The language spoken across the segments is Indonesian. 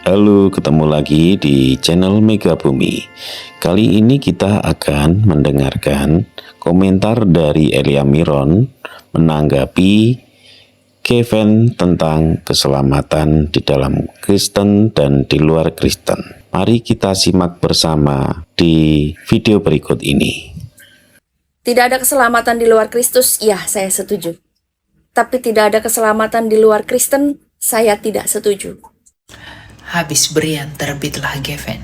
Halo, ketemu lagi di channel Mega Bumi. Kali ini kita akan mendengarkan komentar dari Elia Miron menanggapi Kevin tentang keselamatan di dalam Kristen dan di luar Kristen. Mari kita simak bersama di video berikut ini. Tidak ada keselamatan di luar Kristus, ya saya setuju. Tapi tidak ada keselamatan di luar Kristen, saya tidak setuju. Habis berian terbitlah Kevin.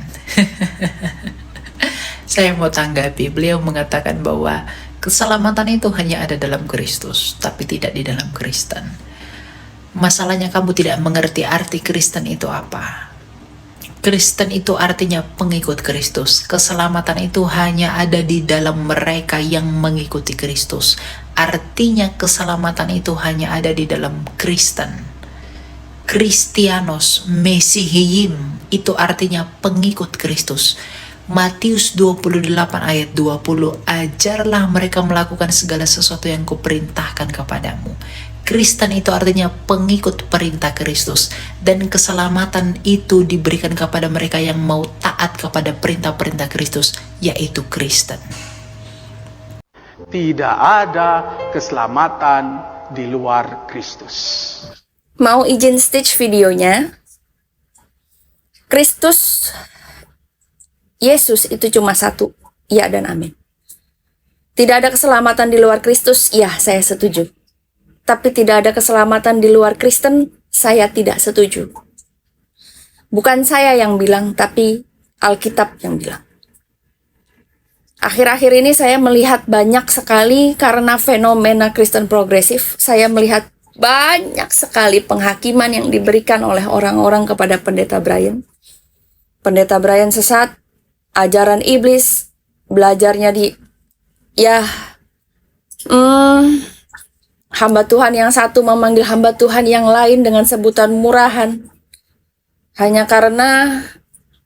Saya mau tanggapi, beliau mengatakan bahwa keselamatan itu hanya ada dalam Kristus, tapi tidak di dalam Kristen. Masalahnya kamu tidak mengerti arti Kristen itu apa. Kristen itu artinya pengikut Kristus. Keselamatan itu hanya ada di dalam mereka yang mengikuti Kristus. Artinya keselamatan itu hanya ada di dalam Kristen. Kristianos, Mesihiyim, itu artinya pengikut Kristus. Matius 28 ayat 20, ajarlah mereka melakukan segala sesuatu yang kuperintahkan kepadamu. Kristen itu artinya pengikut perintah Kristus, dan keselamatan itu diberikan kepada mereka yang mau taat kepada perintah-perintah Kristus, yaitu Kristen. Tidak ada keselamatan di luar Kristus. Mau izin stitch videonya? Kristus, Yesus itu cuma satu, ya dan amin. Tidak ada keselamatan di luar Kristus, ya saya setuju. Tapi tidak ada keselamatan di luar Kristen, saya tidak setuju. Bukan saya yang bilang, tapi Alkitab yang bilang. Akhir-akhir ini saya melihat banyak sekali karena fenomena Kristen progresif, saya melihat banyak sekali penghakiman yang diberikan oleh orang-orang kepada Pendeta Brian. Pendeta Brian sesat, ajaran iblis, belajarnya hamba Tuhan yang satu memanggil hamba Tuhan yang lain dengan sebutan murahan. Hanya karena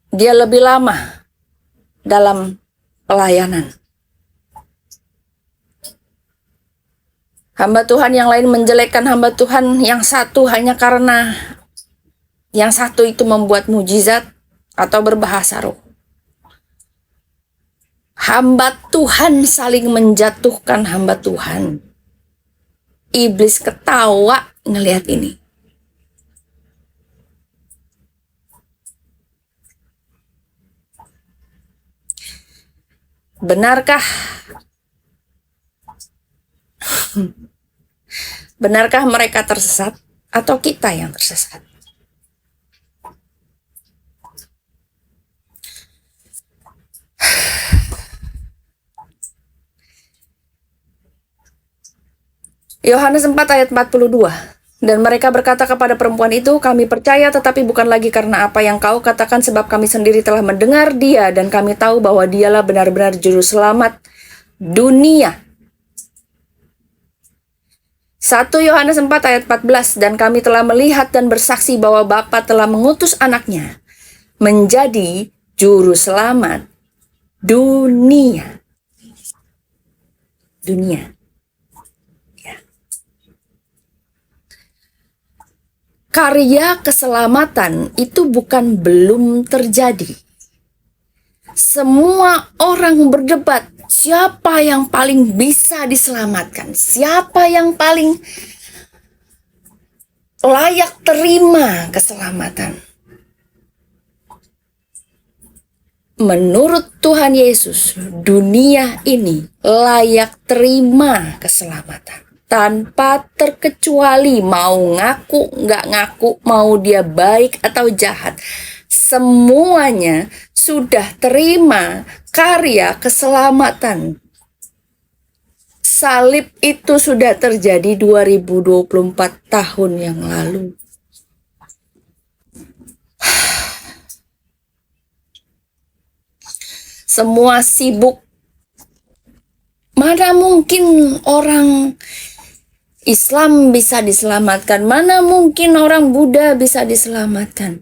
dia lebih lama dalam pelayanan. Hamba Tuhan yang lain menjelekkan hamba Tuhan yang satu hanya karena yang satu itu membuat mujizat atau berbahasa roh. Hamba Tuhan saling menjatuhkan hamba Tuhan. Iblis ketawa ngelihat ini. Benarkah mereka tersesat atau kita yang tersesat? Yohanes 4 ayat 42. Dan mereka berkata kepada perempuan itu, kami percaya tetapi bukan lagi karena apa yang kau katakan, sebab kami sendiri telah mendengar dia dan kami tahu bahwa dialah benar-benar juru selamat dunia. 1 Yohanes 4 ayat 14, dan kami telah melihat dan bersaksi bahwa Bapa telah mengutus anaknya menjadi juru selamat dunia. Karya keselamatan itu bukan belum terjadi. Semua orang berdebat, siapa yang paling bisa diselamatkan? Siapa yang paling layak terima keselamatan? Menurut Tuhan Yesus, dunia ini layak terima keselamatan. Tanpa terkecuali mau ngaku, nggak ngaku, mau dia baik atau jahat. Semuanya sudah terima karya keselamatan. Salib itu sudah terjadi 2024 tahun yang lalu. Semua sibuk. Mana mungkin orang Islam bisa diselamatkan? Mana mungkin orang Buddha bisa diselamatkan?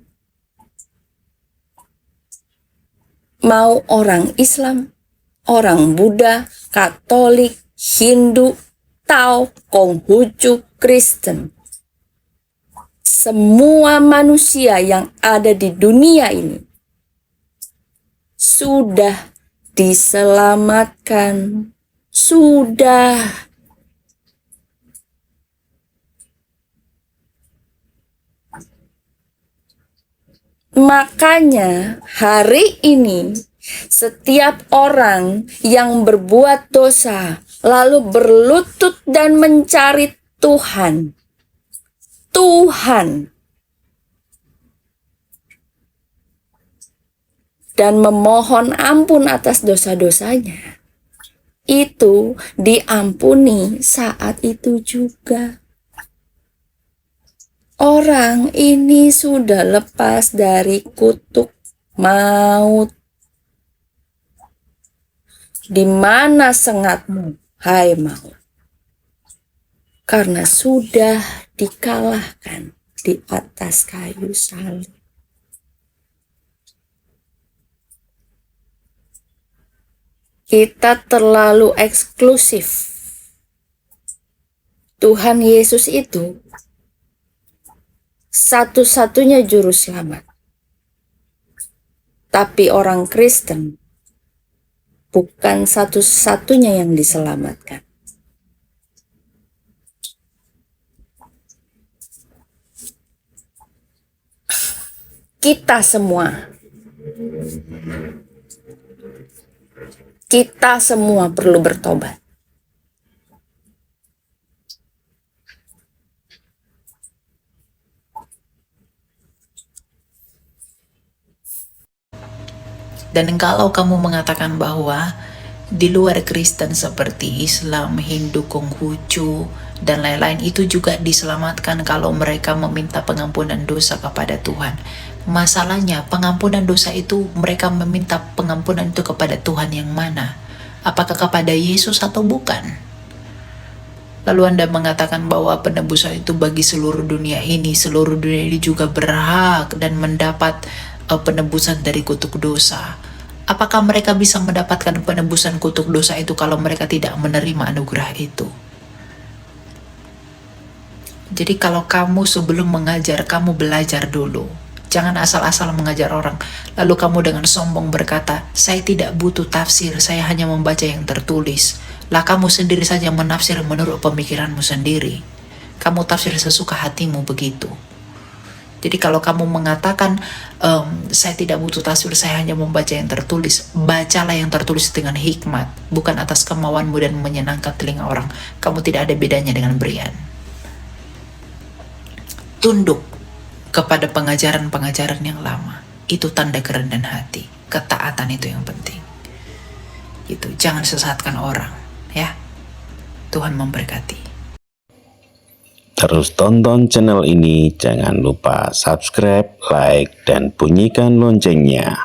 Mau orang Islam, orang Buddha, Katolik, Hindu, Tao, Konghucu, Kristen. semua manusia yang ada di dunia ini sudah diselamatkan. Sudah. Makanya hari ini setiap orang yang berbuat dosa lalu berlutut dan mencari Tuhan dan memohon ampun atas dosa-dosanya, itu diampuni saat itu juga. Orang ini sudah lepas dari kutuk maut. Di mana sengatmu, hai maut? Karena sudah dikalahkan di atas kayu salib. Kita terlalu eksklusif. Tuhan Yesus itu satu-satunya juru selamat. Tapi orang Kristen bukan satu-satunya yang diselamatkan. Kita semua perlu bertobat. Dan kalau kamu mengatakan bahwa di luar Kristen seperti Islam, Hindu, Konghucu, dan lain-lain itu juga diselamatkan kalau mereka meminta pengampunan dosa kepada Tuhan. Masalahnya pengampunan dosa itu mereka meminta pengampunan itu kepada Tuhan yang mana? Apakah kepada Yesus atau bukan? Lalu Anda mengatakan bahwa penebusan itu bagi seluruh dunia ini juga berhak dan mendapat penebusan dari kutuk dosa. Apakah mereka bisa mendapatkan penebusan kutuk dosa itu kalau mereka tidak menerima anugerah itu? Jadi kalau kamu sebelum mengajar, kamu belajar dulu. Jangan asal-asal mengajar orang. Lalu kamu dengan sombong berkata, saya tidak butuh tafsir, saya hanya membaca yang tertulis. Lah kamu sendiri saja menafsir menurut pemikiranmu sendiri. Kamu tafsir sesuka hatimu begitu. Jadi kalau kamu mengatakan, saya tidak butuh tafsir, saya hanya membaca yang tertulis. Bacalah yang tertulis dengan hikmat, bukan atas kemauanmu dan menyenangkan telinga orang. Kamu tidak ada bedanya dengan Brian. Tunduk kepada pengajaran-pengajaran yang lama. Itu tanda kerendahan hati. Ketaatan itu yang penting. Gitu. Jangan sesatkan orang. Ya. Tuhan memberkati. Terus tonton channel ini, jangan lupa subscribe, like, dan bunyikan loncengnya.